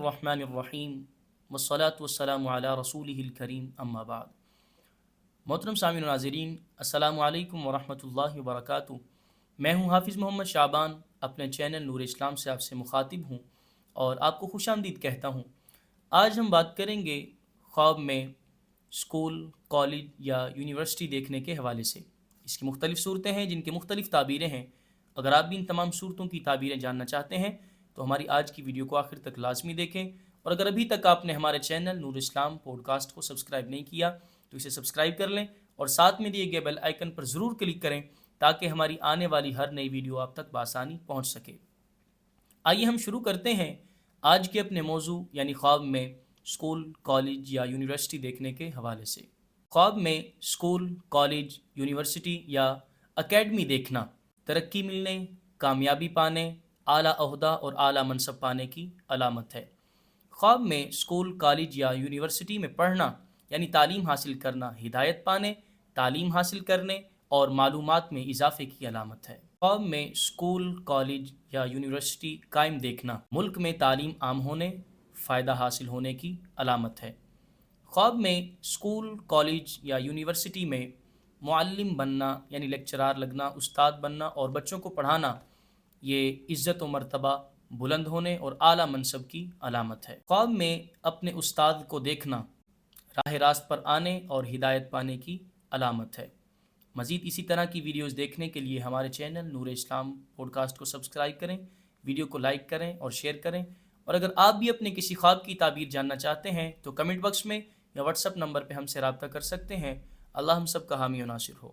الرحمن الرحیم والصلاة والسلام علی رسولہ الکریم اما بعد۔ محترم سامعین و ناظرین، السلام علیکم ورحمۃ اللہ وبرکاتہ۔ میں ہوں حافظ محمد شعبان، اپنے چینل نور اسلام سے آپ سے مخاطب ہوں اور آپ کو خوش آمدید کہتا ہوں۔ آج ہم بات کریں گے خواب میں اسکول، کالج یا یونیورسٹی دیکھنے کے حوالے سے۔ اس کی مختلف صورتیں ہیں جن کی مختلف تعبیریں ہیں۔ اگر آپ بھی ان تمام صورتوں کی تعبیریں جاننا چاہتے ہیں تو ہماری آج کی ویڈیو کو آخر تک لازمی دیکھیں، اور اگر ابھی تک آپ نے ہمارے چینل نور اسلام پوڈ کاسٹ کو سبسکرائب نہیں کیا تو اسے سبسکرائب کر لیں اور ساتھ میں دیے گئے بیل آئیکن پر ضرور کلک کریں تاکہ ہماری آنے والی ہر نئی ویڈیو آپ تک بآسانی پہنچ سکے۔ آئیے ہم شروع کرتے ہیں آج کے اپنے موضوع یعنی خواب میں اسکول، کالج یا یونیورسٹی دیکھنے کے حوالے سے۔ خواب میں اسکول، کالج، یونیورسٹی یا اکیڈمی دیکھنا ترقی ملنے، کامیابی پانے، اعلیٰ عہدہ اور اعلیٰ منصب پانے کی علامت ہے۔ خواب میں اسکول، کالج یا یونیورسٹی میں پڑھنا یعنی تعلیم حاصل کرنا ہدایت پانے، تعلیم حاصل کرنے اور معلومات میں اضافے کی علامت ہے۔ خواب میں اسکول، کالج یا یونیورسٹی قائم دیکھنا ملک میں تعلیم عام ہونے، فائدہ حاصل ہونے کی علامت ہے۔ خواب میں اسکول، کالج یا یونیورسٹی میں معلم بننا یعنی لیکچرار لگنا، استاد بننا اور بچوں کو پڑھانا یہ عزت و مرتبہ بلند ہونے اور اعلیٰ منصب کی علامت ہے۔ خواب میں اپنے استاد کو دیکھنا راہ راست پر آنے اور ہدایت پانے کی علامت ہے۔ مزید اسی طرح کی ویڈیوز دیکھنے کے لیے ہمارے چینل نور اسلام پوڈ کاسٹ کو سبسکرائب کریں، ویڈیو کو لائک کریں اور شیئر کریں، اور اگر آپ بھی اپنے کسی خواب کی تعبیر جاننا چاہتے ہیں تو کمنٹ باکس میں یا واٹس ایپ نمبر پہ ہم سے رابطہ کر سکتے ہیں۔ اللہ ہم سب کا حامی و ناصر ہو۔